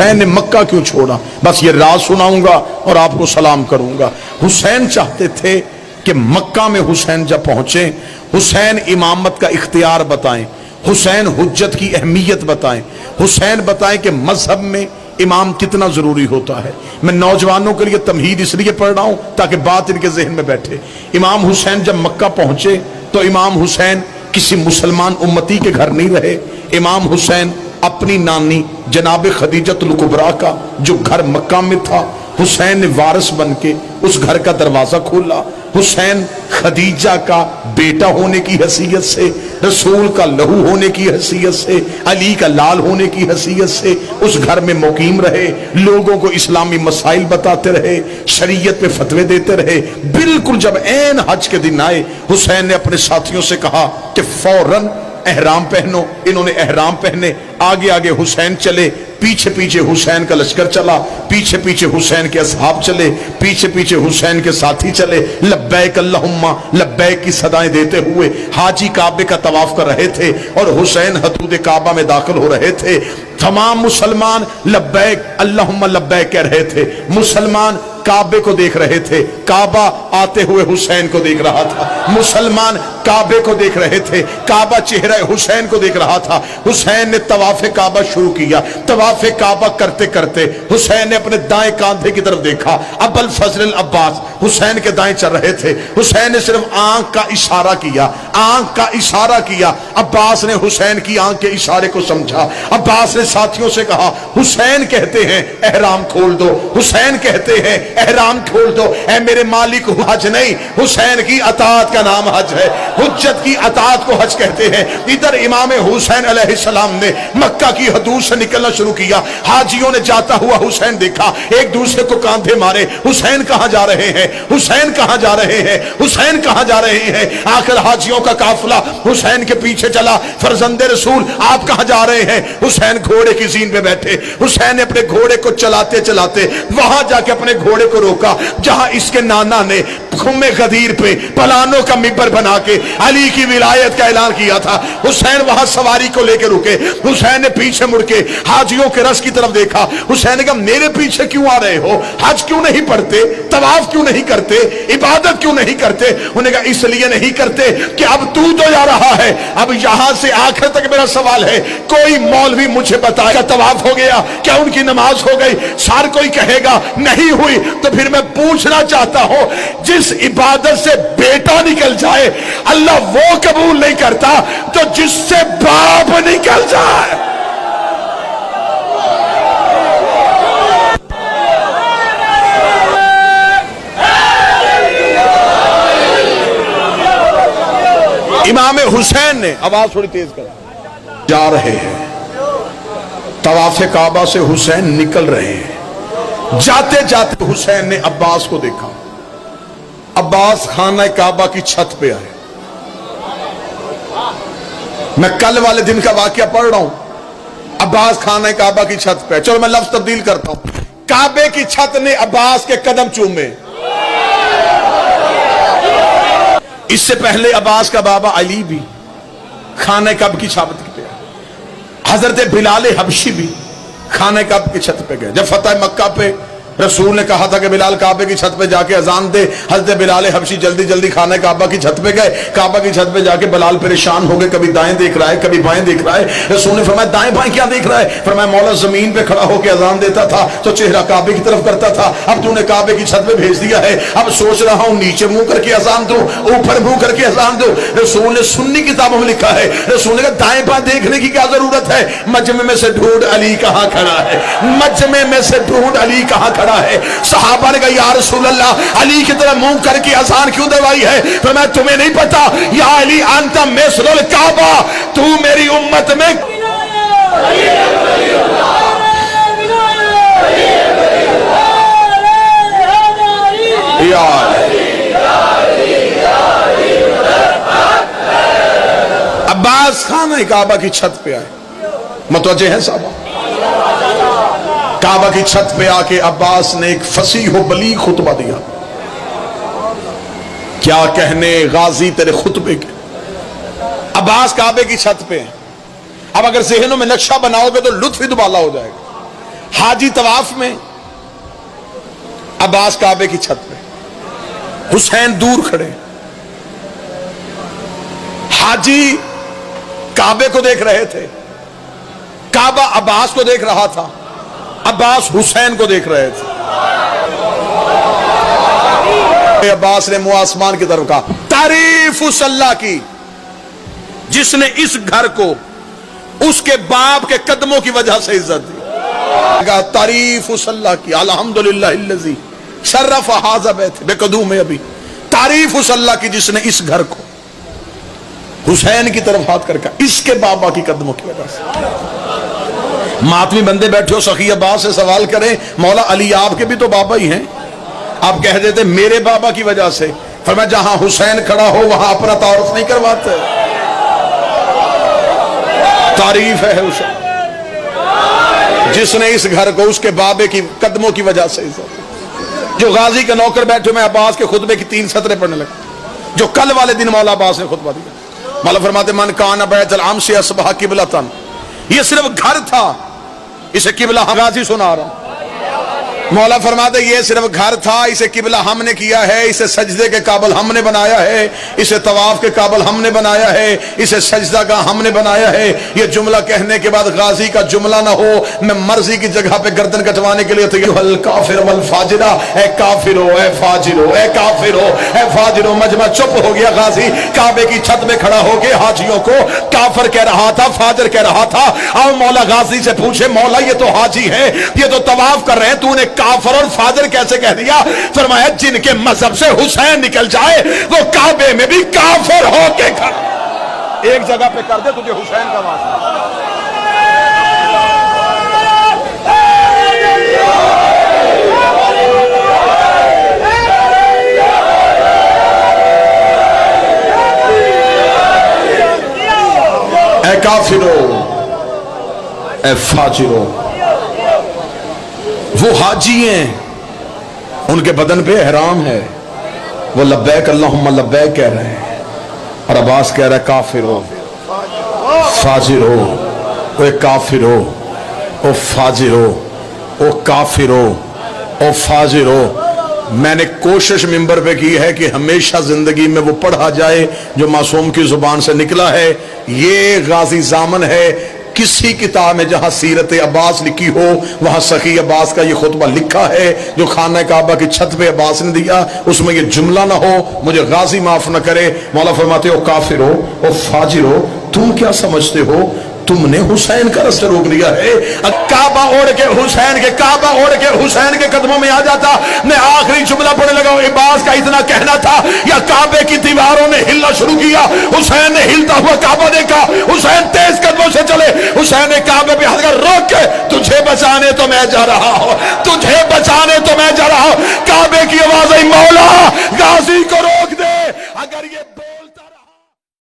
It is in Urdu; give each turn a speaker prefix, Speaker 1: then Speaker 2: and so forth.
Speaker 1: حسین نے مکہ کیوں چھوڑا؟ بس یہ راز سناؤں گا اور آپ کو سلام کروں گا۔ حسین چاہتے تھے کہ مکہ میں حسین جب پہنچے، حسین امامت کا اختیار بتائیں، حسین حجت کی اہمیت بتائیں، حسین بتائیں کہ مذہب میں امام کتنا ضروری ہوتا ہے۔ میں نوجوانوں کے لیے تمہید اس لیے پڑھ رہا ہوں تاکہ بات ان کے ذہن میں بیٹھے۔ امام حسین جب مکہ پہنچے تو امام حسین کسی مسلمان امتی کے گھر نہیں رہے۔ امام حسین اپنی نانی جناب خدیجۃ الکبریٰ کا جو گھر مکہ میں تھا، حسین نے وارث بن کے اس گھر کا دروازہ کھولا۔ حسین خدیجہ کا بیٹا ہونے کی حیثیت سے، رسول کا لہو ہونے کی حیثیت سے، علی کا لال ہونے کی حیثیت سے اس گھر میں مقیم رہے، لوگوں کو اسلامی مسائل بتاتے رہے، شریعت پہ فتوے دیتے رہے۔ بالکل جب عین حج کے دن آئے، حسین نے اپنے ساتھیوں سے کہا کہ فوراً احرام پہنو۔ انہوں نے احرام پہنے، آگے آگے حسین چلے، پیچھے پیچھے حسین کا لشکر چلا، پیچھے پیچھے حسین کے اصحاب چلے، پیچھے پیچھے حسین کے ساتھی چلے، لبیک اللہم لبیک کی صدائیں دیتے ہوئے حاجی کعبے کا طواف کر رہے تھے اور حسین حدود کعبہ میں داخل ہو رہے تھے۔ تمام مسلمان لبیک اللہم لبیک کہہ رہے تھے، مسلمان کعبے کو دیکھ رہے تھے، کعبہ آتے ہوئے حسین کو دیکھ رہا تھا، مسلمان کعبے کو دیکھ رہے تھے، کعبہ چہرہ حسین کو دیکھ رہا تھا۔ حسین نے طواف کعبہ شروع کیا، طواف کعبہ کرتے کرتے حسین نے اپنے دائیں کاندھے کی طرف دیکھا، ابو الفضل العباس حسین کے دائیں چل رہے تھے۔ حسین نے صرف آنکھ کا اشارہ کیا، آنکھ کا اشارہ کیا، عباس نے حسین کی آنکھ کے اشارے کو سمجھا۔ عباس نے ساتھیوں سے کہا حسین کہتے ہیں احرام کھول دو، حسین کہتے ہیں احرام کھول دو۔ اے میرے مالک، حج نہیں، حسین کی اطاعت کا نام حج ہے، حجت کی اطاعت کو حج کہتے ہیں۔ ادھر امام حسین علیہ السلام نے مکہ کی حدود سے نکلنا شروع کیا، حاجیوں نے جاتا ہوا حسین دیکھا، ایک دوسرے کو کاندھے مارے، حسین کہاں جا رہے ہیں، حسین کہاں جا رہے ہیں، حسین کہاں جا رہے ہیں۔ آخر حاجیوں کا قافلہ حسین کے پیچھے چلا، فرزند رسول آپ کہاں جا رہے ہیں؟ حسین گھوڑے کی زین پہ بیٹھے، حسین نے اپنے گھوڑے کو چلاتے چلاتے وہاں جا کے اپنے گھوڑے کو روکا جہاں اس کے نانا نے خم غدیر پہ پلانوں کا ممبر بنا کے علی کی ولایت کا اعلان کیا تھا۔ حسین وہاں سواری کو لے کے رکے، حسین نے پیچھے مڑ کے حاجیوں کے رس کی طرف دیکھا، حسین نے کہا میرے پیچھے کیوں آ رہے ہو؟ حج کیوں نہیں پڑھتے؟ طواف کیوں نہیں کرتے؟ عبادت کیوں نہیں کرتے؟ انہوں نے کہا اس لیے نہیں کرتے کہ اب تو جا رہا ہے، اب یہاں سے آخر تک میرا سوال ہے، کوئی مولوی مجھے بتائے گا طواف ہو گیا کیا ان کی نماز ہو گئی؟ سار کوئی کہے گا نہیں ہوئی، تو پھر میں پوچھنا چاہتا ہوں جس عبادت سے بیٹا نکل جائے اللہ وہ قبول نہیں کرتا تو جس سے باپ نکل جائے۔ امام حسین نے آواز تھوڑی تیز کر، جا رہے ہیں طواف کعبہ سے، حسین نکل رہے ہیں، جاتے جاتے حسین نے عباس کو دیکھا، عباس خانہ کعبہ کی چھت پہ آئے۔ میں کل والے دن کا واقعہ پڑھ رہا ہوں، عباس خانہ کعبہ کی چھت پہ، چلو میں لفظ تبدیل کرتا ہوں، کعبے کی چھت نے عباس کے قدم چومے۔ اس سے پہلے عباس کا بابا علی بھی خانہ کعبہ کی چھت پہ، حضرت بلال حبشی بھی خانہ کعبہ کی چھت پہ گئے۔ جب فتح مکہ پہ رسول نے کہا تھا کہ بلال کعبے کی چھت پہ جا کے اذان دے، حضرت بلال حبشی جلدی جلدی خانہ کعبہ کی چھت پہ گئے۔ کعبہ کی چھت پہ جا کے بلال پریشان ہو گئے، کبھی دائیں دیکھ رہا ہے کبھی بائیں دیکھ رہا ہے۔ رسول نے فرمایا دائیں بائیں کیا دیکھ رہا ہے؟ فرمایا مولا زمین پہ کھڑا ہو کے اذان دیتا تھا تو چہرہ کعبے کی طرف کرتا تھا، اب تو نے کعبے کی چھت پہ بھیج دیا ہے، اب سوچ رہا ہوں نیچے منہ کر کے اذان دوں اوپر منہ کر کے اذان دوں۔ رسول نے سنی کتابوں میں لکھا ہے، رسول نے کہا دائیں بائیں دیکھنے کی کیا ضرورت ہے، مجمع میں سے ڈھونڈ علی کہاں کھڑا ہے، مجمع میں سے ڈھونڈ علی کہاں کھڑا ہے۔ صحابہ نے کہا یا رسول اللہ علی کی طرح منہ کر کے اذان کیوں دلوائی ہے؟ فرمایا تمہیں نہیں پتا یا علی انت مثل الکعبہ، تو میری امت میں عباس خانہ کعبہ کی چھت پہ آئے، متوجہ ہیں صاحبہ؟ کعبہ کی چھت پہ آ کے عباس نے ایک فصیح و بلیغ خطبہ دیا، کیا کہنے غازی تیرے خطبے کے۔ عباس کعبے کی چھت پہ ہیں، اب اگر ذہنوں میں نقشہ بناؤ گے تو لطف ہی دوبالا ہو جائے گا۔ حاجی طواف میں، عباس کعبے کی چھت پہ، حسین دور کھڑے، حاجی کعبے کو دیکھ رہے تھے، کعبہ عباس کو دیکھ رہا تھا، عباس حسین کو دیکھ رہے تھے۔ عباس نے منہ آسمان کی طرف کہا، تعریف اس اللہ کی جس نے اس گھر کو اس کے باپ کے قدموں کی وجہ سے عزت دی۔ کہا تعریف اس اللہ کی، الحمدللہ الذی شرف ھذا بیت بقدوم ابی، تعریف اس اللہ کی جس نے اس گھر کو حسین کی طرف ہاتھ کر کے اس کے بابا کی قدموں کی وجہ سے۔ ماتمی بندے بیٹھے ہو، سخی عباس سے سوال کریں، مولا علی آپ کے بھی تو بابا ہی ہیں، آپ کہہ دیتے میرے بابا کی وجہ سے۔ فرمایا جہاں حسین کھڑا ہو وہاں اپنا تعارف نہیں کرواتے، تعریف ہے حسین جس نے اس گھر کو اس کے بابے کی قدموں کی وجہ سے عزت۔ جو غازی کے نوکر بیٹھے، میں عباس کے خطبے کی 3 سطریں پڑھنے لگا جو کل والے دن مولا عباس نے خطبہ دیا۔ مولا فرماتے من کان بیت الامس اصبح قبلۃ، یہ صرف گھر تھا، اسے قبلہ غازی سنا رہا ہوں۔ مولا فرماتے یہ صرف گھر تھا، اسے قبلہ ہم نے کیا ہے، اسے سجدے کے قابل ہم نے بنایا ہے، اسے طواف کے قابل ہم نے بنایا ہے، اسے سجدہ کا ہم نے بنایا ہے۔ یہ جملہ کہنے کے بعد غازی کا جملہ نہ ہو، میں مرضی کی جگہ پہ گردن کٹوانے کے لیے تیار۔ الکافر والفاجرہ، اے کافر ہو، اے فاجر ہو، اے کافر ہو، اے فاجر ہو۔ مجمع چپ ہو گیا، غازی کعبے کی چھت میں کھڑا ہو کے حاجیوں کو کافر کہہ رہا تھا، فاجر کہہ رہا تھا۔ آؤ مولا غازی سے پوچھے، مولا یہ تو حاجی ہے، یہ تو طواف کر رہے ہیں، تو نے کافر اور فاجر کیسے کہہ دیا؟ فرمایا جن کے مذہب سے حسین نکل جائے وہ کعبے میں بھی کافر ہو کے کھڑا۔ ایک جگہ پہ کر دے تجھے حسین کا واسطہ۔ اے کافرو، اے فاجرو۔ وہ حاجی ہیں، ان کے بدن پہ احرام ہے، وہ لبیک اللہم لبیک کہہ رہے ہیں، اور عباس کہہ رہا ہے کافر ہو، فاجر ہو، او کافر ہو، او فاجر ہو، او کافر ہو، او فاجر ہو۔ میں نے کوشش منبر پہ کی ہے کہ ہمیشہ زندگی میں وہ پڑھا جائے جو معصوم کی زبان سے نکلا ہے۔ یہ غازی زامن ہے، کسی کتاب میں جہاں سیرت عباس لکھی ہو وہاں سخی عباس کا یہ خطبہ لکھا ہے جو خانہ کعبہ کی چھت پہ عباس نے دیا، اس میں یہ جملہ نہ ہو، مجھے غازی معاف نہ کرے۔ مولا فرماتے ہو کافر ہو، او فاجر ہو، تم کیا سمجھتے ہو تم نے حسین کا رستہ روک دیا ہے؟ کعبہ اوڑ کے حسین کے، کعبہ اوڑ کے حسین کے قدموں میں آ جاتا۔ میں آخری جملہ پڑھنے لگا ہوں، عباس کا اتنا کہنا تھا یا کعبے کی دیواروں نے ہلنا شروع کیا، حسین نے ہلتا ہوا کعبہ دیکھا، حسین تیز قدموں سے چلے، حسین نے کعبے پہ ہاتھ کر روک کے تجھے بچانے تو میں جا رہا ہوں، تجھے